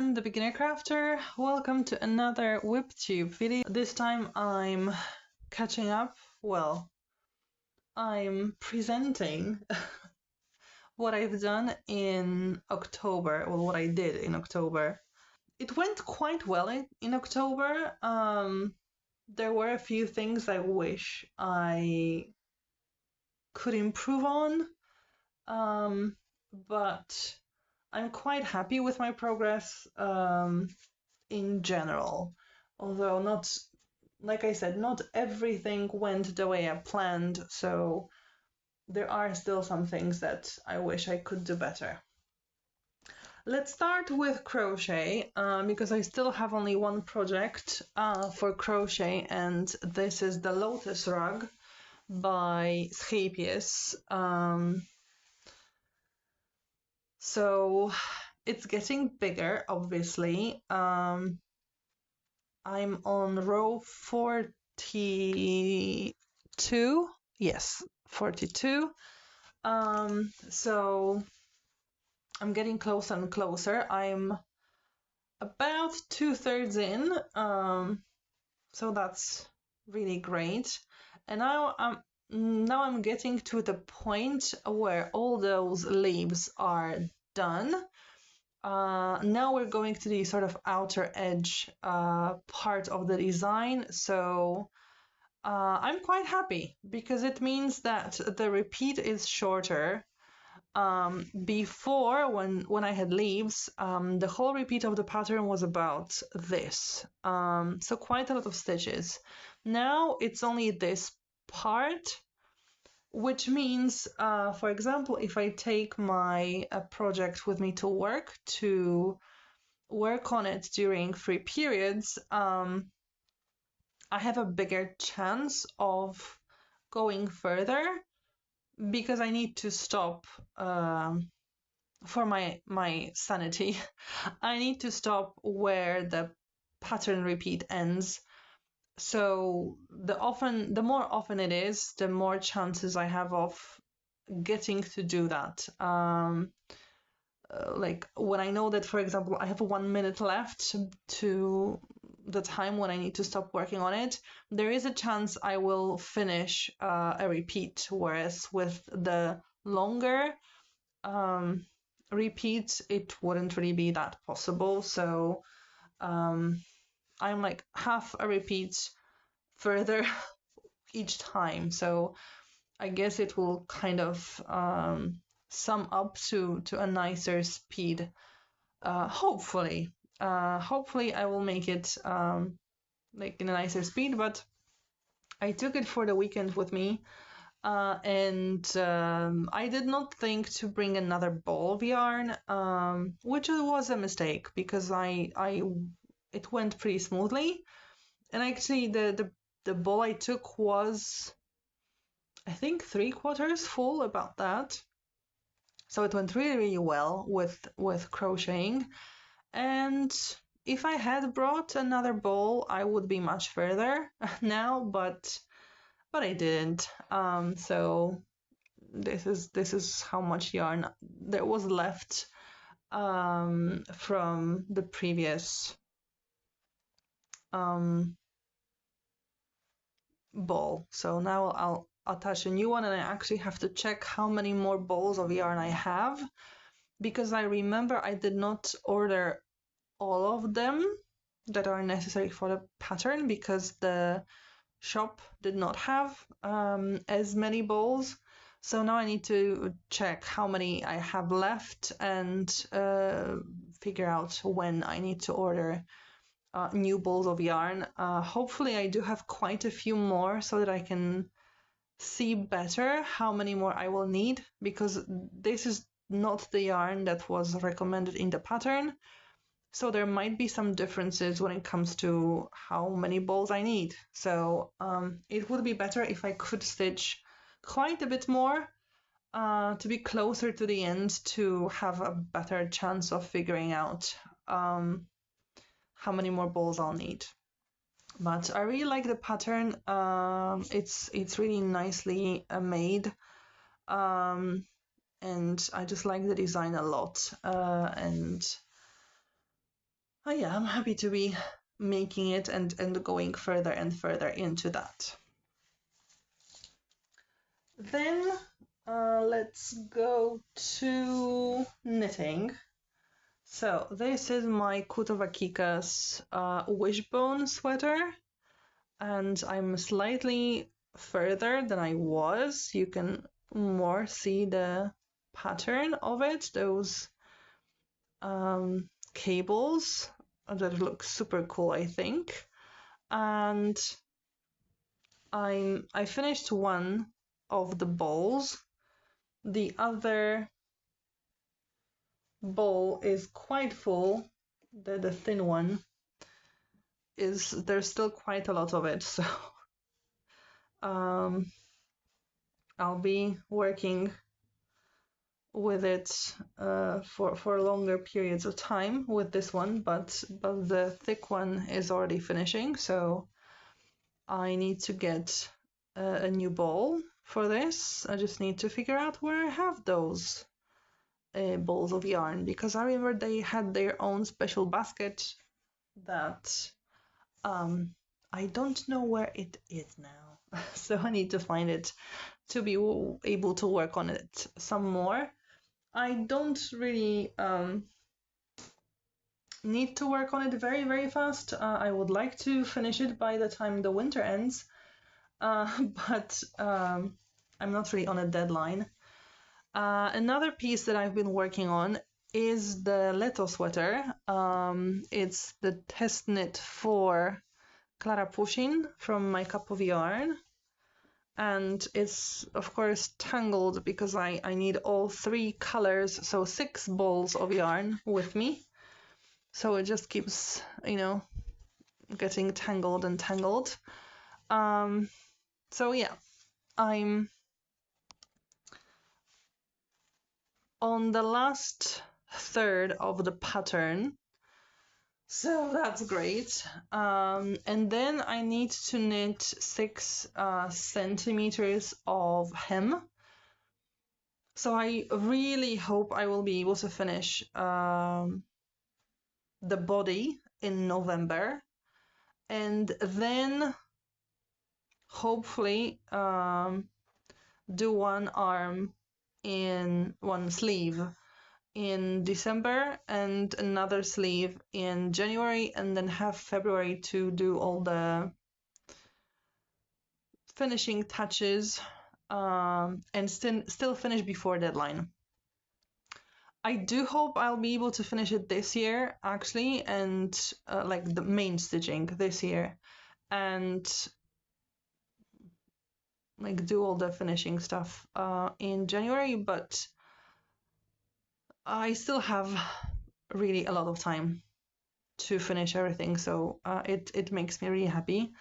everyone, the Beginner Crafter. Welcome to another WIPTube video. This time I'm catching up. Well, I'm presenting what I've done in October, or what I did in October. It went quite well in October. There were a few things I wish I could improve on, but I'm quite happy with my progress in general, although not, like I said, not everything went the way I planned, so there are still some things that I wish I could do better. Let's start with crochet, because I still have only one project for crochet, and this is the Lotus Rug by HAED. So it's getting bigger, obviously. I'm on row 42. Yes, 42. So I'm getting closer and closer. I'm about 2/3 in, so that's really great. And now I'm getting to the point where all those leaves are done. Now we're going to the sort of outer edge part of the design, so I'm quite happy because it means that the repeat is shorter. Before, when I had leaves, the whole repeat of the pattern was about this, so quite a lot of stitches. Now it's only this part, which means, for example, if I take my project with me to work on it during free periods, I have a bigger chance of going further because I need to stop for my sanity. I need to stop where the pattern repeat ends. So the more often it is, the more chances I have of getting to do that. Like when I know that, for example, I have 1 minute left to the time when I need to stop working on it, there is a chance I will finish a repeat, whereas with the longer repeats, it wouldn't really be that possible. So I'm like half a repeat further each time, so I guess it will kind of sum up to a nicer speed. Hopefully I will make it like in a nicer speed, but I took it for the weekend with me, and I did not think to bring another ball of yarn, which was a mistake because it went pretty smoothly. And actually the ball I took was, I think, 3/4 full, about that. So it went really, really well with crocheting. And if I had brought another ball, I would be much further now, but I didn't. So this is how much yarn there was left from the previous ball. So now I'll attach a new one, and I actually have to check how many more balls of yarn I have, because I remember I did not order all of them that are necessary for the pattern because the shop did not have as many balls. So now I need to check how many I have left and figure out when I need to order new balls of yarn. Hopefully I do have quite a few more so that I can see better how many more I will need, because this is not the yarn that was recommended in the pattern. So there might be some differences when it comes to how many balls I need. So it would be better if I could stitch quite a bit more to be closer to the end, to have a better chance of figuring out how many more balls I'll need. But I really like the pattern. It's really nicely made, and I just like the design a lot. And yeah, I'm happy to be making it and going further and further into that. Then let's go to knitting. So this is my Kutowakika's Wishbone Sweater, and I'm slightly further than I was. You can more see the pattern of it, those cables that look super cool, I think. And I finished one of the balls. The other bowl is quite full. The thin one is, there's still quite a lot of it, so I'll be working with it for longer periods of time with this one, but the thick one is already finishing, so I need to get a new bowl for this. I just need to figure out where I have those balls of yarn, because I remember they had their own special basket that I don't know where it is now. So I need to find it to be able to work on it some more. I don't really need to work on it very, very fast. I would like to finish it by the time the winter ends, but I'm not really on a deadline. Another piece that I've been working on is the Leto Sweater. It's the test knit for Clara Pushin from My Cup of Yarn. And it's, of course, tangled because I need all 3 colors, so 6 balls of yarn with me. So it just keeps, you know, getting tangled and tangled. So yeah, I'm on the last third of the pattern, so that's great. And then I need to knit 6 centimeters of hem. So I really hope I will be able to finish the body in November, and then hopefully do one arm in one sleeve in December and another sleeve in January, and then have February to do all the finishing touches and still finish before deadline. I do hope I'll be able to finish it this year, actually, and like the main stitching this year, and like do all the finishing stuff in January, but I still have really a lot of time to finish everything, so it makes me really happy.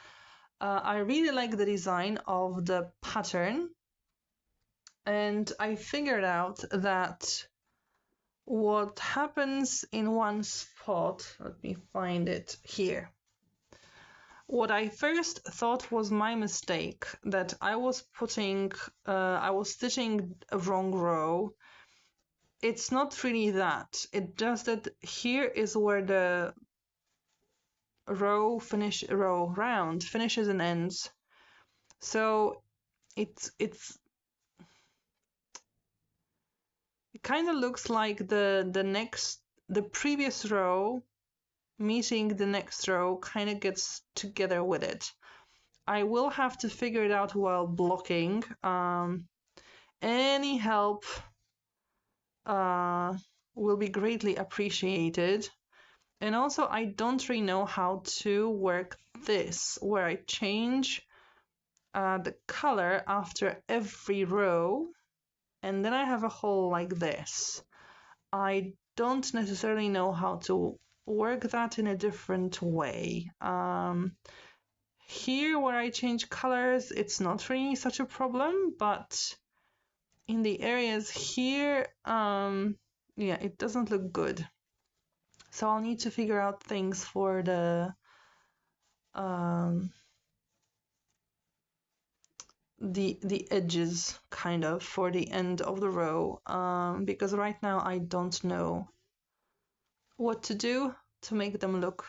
I really like the design of the pattern, and I figured out that what happens in one spot, let me find it here. What I first thought was my mistake, that I was stitching a wrong row. It's not really that. It's just that here is where the row round finishes and ends. So it kind of looks like the previous row meeting the next row kind of gets together with it. I will have to figure it out while blocking. Any help will be greatly appreciated. And also, I don't really know how to work this, where I change the color after every row, and then I have a hole like this. I don't necessarily know how to work that in a different way. Here, where I change colors, it's not really such a problem, but in the areas here, yeah, it doesn't look good. So I'll need to figure out things for the edges, kind of, for the end of the row, because right now I don't know what to do to make them look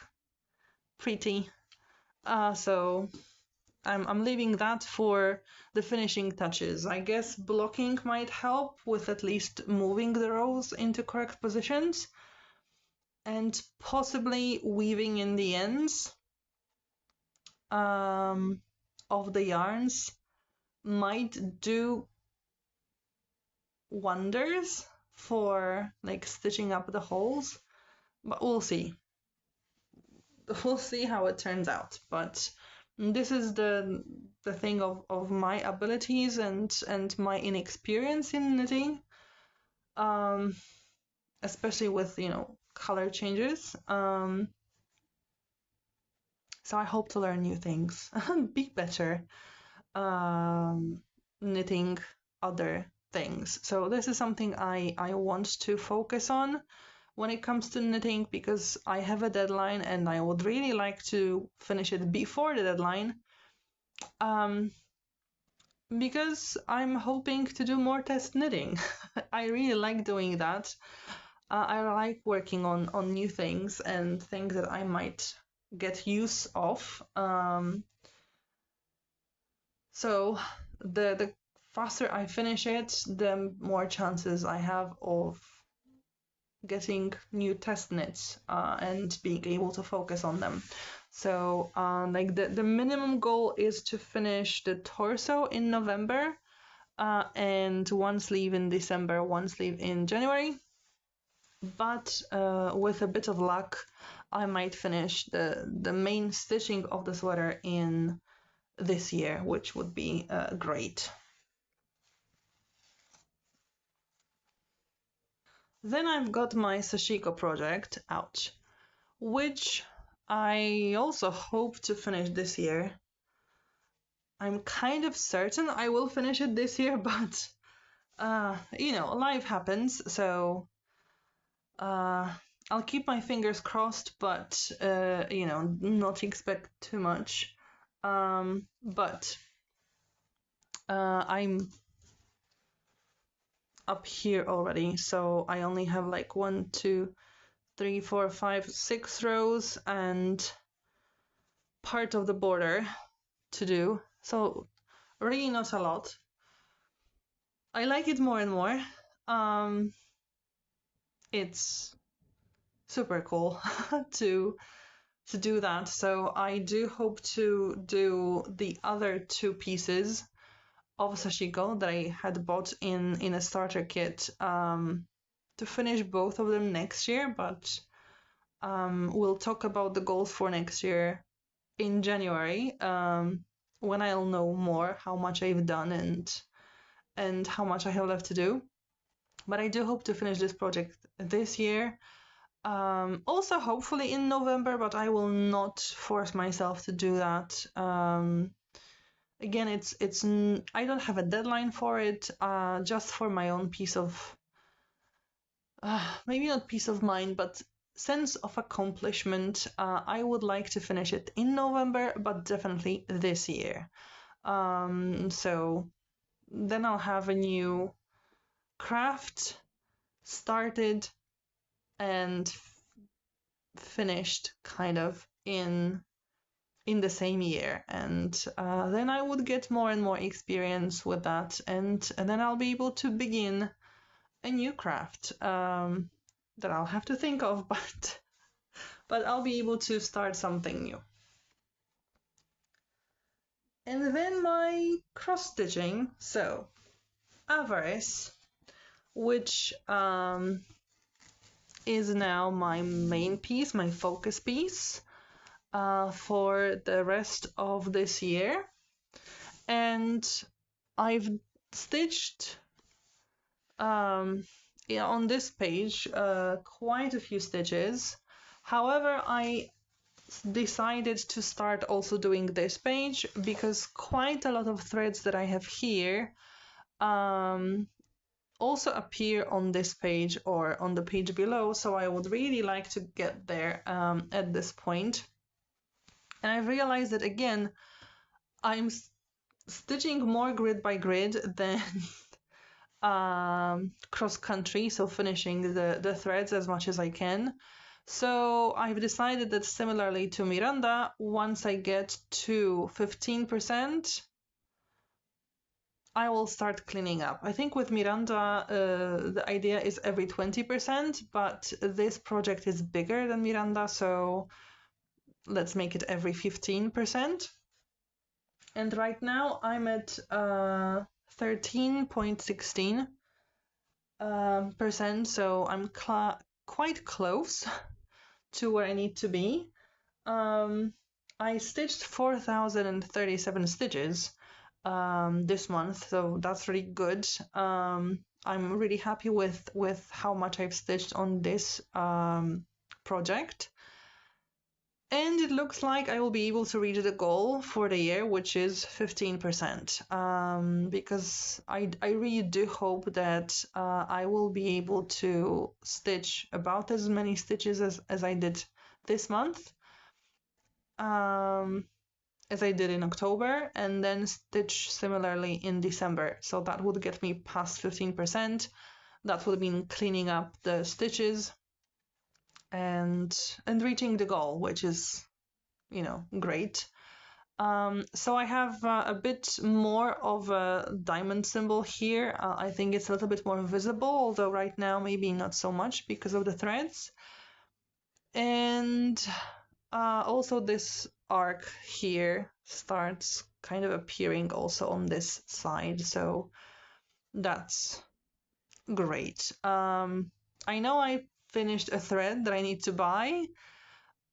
pretty. So I'm leaving that for the finishing touches. I guess blocking might help with at least moving the rows into correct positions, and possibly weaving in the ends of the yarns might do wonders for like stitching up the holes, but we'll see. We'll see how it turns out. But this is the thing of my abilities and my inexperience in knitting, especially with, you know, color changes. So I hope to learn new things and be better knitting other things. So this is something I want to focus on when it comes to knitting, because I have a deadline and I would really like to finish it before the deadline, because I'm hoping to do more test knitting. I really like doing that. I like working on new things and things that I might get use of. So the faster I finish it, the more chances I have of getting new test knits and being able to focus on them. So like the minimum goal is to finish the torso in November, and one sleeve in December, one sleeve in January. But with a bit of luck, I might finish the main stitching of the sweater in this year, which would be great. Then I've got my Sashiko project out, which I also hope to finish this year. I'm kind of certain I will finish it this year, but you know, life happens, so I'll keep my fingers crossed, but you know, not expect too much. But I'm up here already, so I only have like 1, 2, 3, 4, 5, 6 rows and part of the border to do, so really not a lot. I like it more and more. It's super cool to do that, so I do hope to do the other 2 pieces of Sashiko that I had bought in a starter kit to finish both of them next year, but we'll talk about the goals for next year in January, when I'll know more how much I've done and how much I have left to do. But I do hope to finish this project this year. Also hopefully in November, but I will not force myself to do that. Again, it's I don't have a deadline for it, just for my own peace of maybe not peace of mind, but sense of accomplishment. I would like to finish it in November, but definitely this year. So then I'll have a new craft started and finished kind of in the same year, and then I would get more and more experience with that, and then I'll be able to begin a new craft that I'll have to think of, but I'll be able to start something new. And then my cross stitching, so Avarice, which is now my main piece, my focus piece for the rest of this year. And I've stitched on this page quite a few stitches. However, I decided to start also doing this page because quite a lot of threads that I have here also appear on this page or on the page below, so I would really like to get there at this point. And I realized that again, I'm stitching more grid by grid than cross country, so finishing the threads as much as I can. So I've decided that similarly to Miranda, once I get to 15%, I will start cleaning up. I think with Miranda, the idea is every 20%, but this project is bigger than Miranda, so let's make it every 15%. And right now I'm at 13.16%, so I'm quite close to where I need to be. I stitched 4,037 stitches this month, so that's really good. I'm really happy with how much I've stitched on this project. And it looks like I will be able to reach the goal for the year, which is 15%, because I really do hope that I will be able to stitch about as many stitches as I did this month, as I did in October, and then stitch similarly in December. So that would get me past 15%. That would mean cleaning up the stitches and reaching the goal, which is, you know, great. So I have a bit more of a diamond symbol here. I think it's a little bit more visible, although right now maybe not so much because of the threads. And also this arc here starts kind of appearing also on this side, so that's great. I know I finished a thread that I need to buy,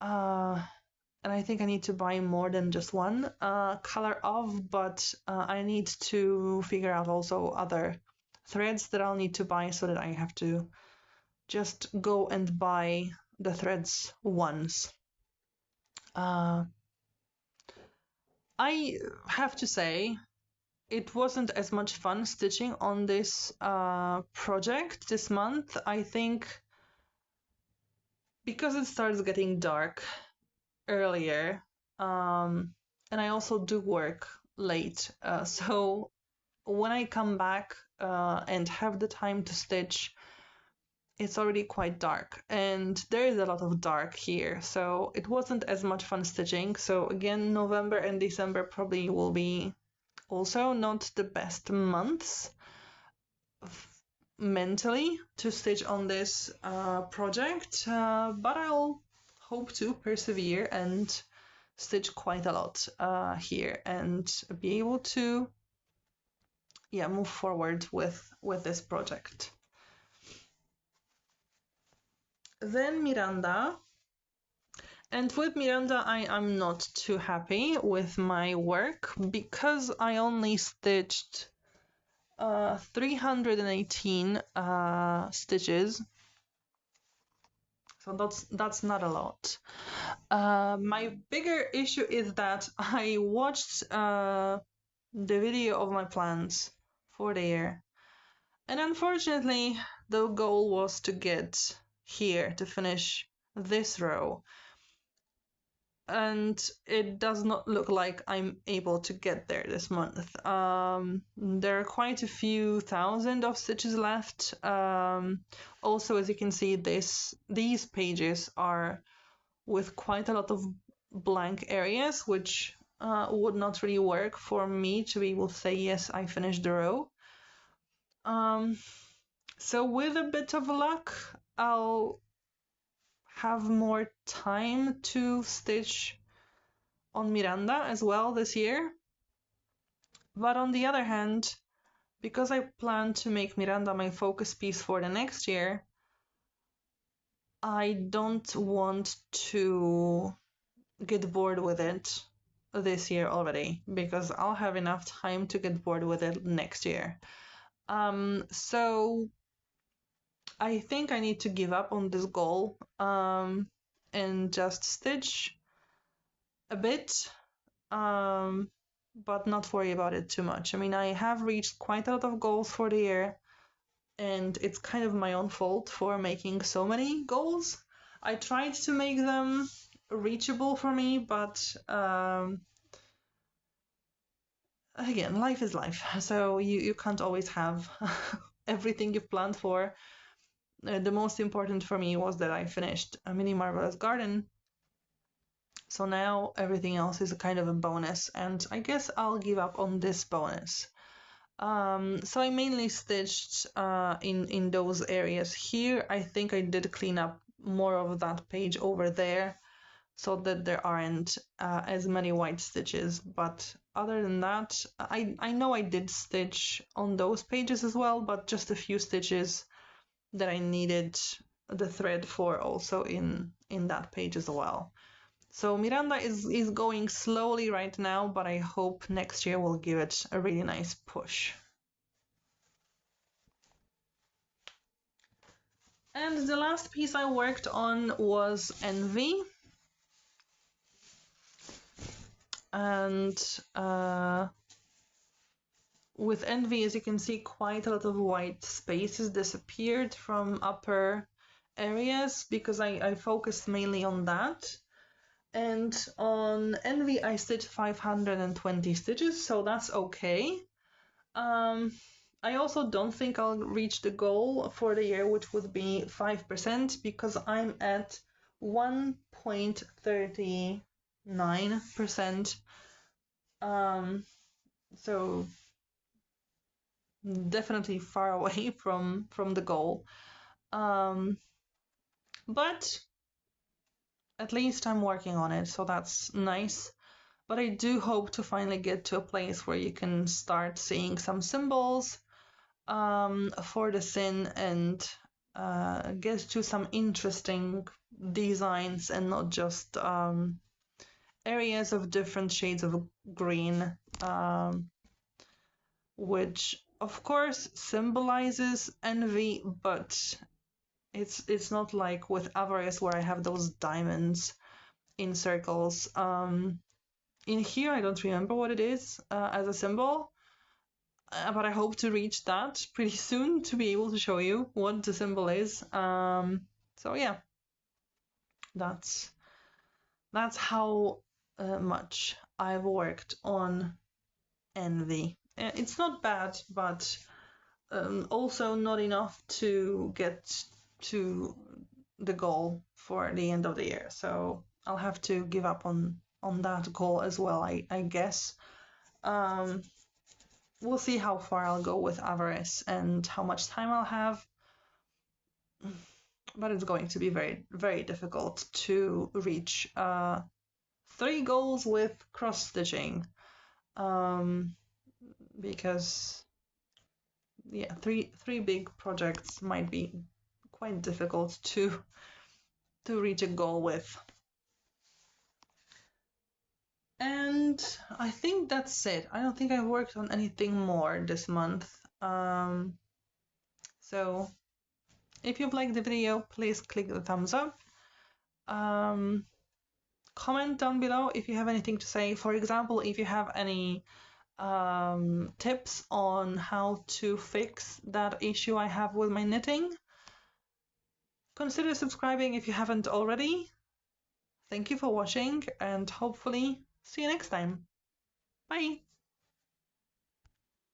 and I think I need to buy more than just one color of, but I need to figure out also other threads that I'll need to buy, so that I have to just go and buy the threads once. I have to say, it wasn't as much fun stitching on this project this month. I think because it starts getting dark earlier, and I also do work late, so when I come back and have the time to stitch, it's already quite dark, and there is a lot of dark here, so it wasn't as much fun stitching. So again, November and December probably will be also not the best months mentally to stitch on this project, but I'll hope to persevere and stitch quite a lot here and be able to move forward with this project. Then Miranda. And with Miranda, I'm not too happy with my work because I only stitched 318 stitches. So that's not a lot. My bigger issue is that I watched the video of my plans for the year. And unfortunately, the goal was to get here, to finish this row. And it does not look like I'm able to get there this month. There are quite a few thousand of stitches left. Also, as you can see, these pages are with quite a lot of blank areas, which would not really work for me to be able to say, yes, I finished the row. So with a bit of luck, I'll have more time to stitch on Miranda as well this year. But on the other hand, because I plan to make Miranda my focus piece for the next year, I don't want to get bored with it this year already, because I'll have enough time to get bored with it next year. So I think I need to give up on this goal and just stitch a bit, but not worry about it too much. I mean, I have reached quite a lot of goals for the year, and it's kind of my own fault for making so many goals. I tried to make them reachable for me, but again, life is life, so you can't always have everything you've planned for. the most important for me was that I finished a mini marvelous garden. So now everything else is a kind of a bonus, and I guess I'll give up on this bonus. So I mainly stitched in those areas here. I think I did clean up more of that page over there so that there aren't as many white stitches, but other than that, I know I did stitch on those pages as well, but just a few stitches that I needed the thread for also in that page as well. So Miranda is going slowly right now, but I hope next year we'll give it a really nice push. And the last piece I worked on was Envy. And with Envy, as you can see, quite a lot of white spaces disappeared from upper areas because I focused mainly on that. And on Envy, I stitched 520 stitches, so that's okay. I also don't think I'll reach the goal for the year, which would be 5%, because I'm at 1.39%. So definitely far away from the goal. But at least I'm working on it, so that's nice. But I do hope to finally get to a place where you can start seeing some symbols for the sin and get to some interesting designs and not just areas of different shades of green, which of course symbolizes envy, but it's not like with Avarice where I have those diamonds in circles. In here I don't remember what it is as a symbol, but I hope to reach that pretty soon to be able to show you what the symbol is. So yeah, that's how much I've worked on Envy. It's not bad, but also not enough to get to the goal for the end of the year. So I'll have to give up on that goal as well, I guess. We'll see how far I'll go with Avarice and how much time I'll have. But it's going to be very, very difficult to reach 3 goals with cross stitching. Because yeah, three big projects might be quite difficult to reach a goal with. And I think that's it. I don't think I worked on anything more this month. So if you've liked the video, please click the thumbs up. Comment down below if you have anything to say. For example, if you have any tips on how to fix that issue I have with my knitting. Consider subscribing if you haven't already. Thank you for watching and hopefully see you next time. Bye!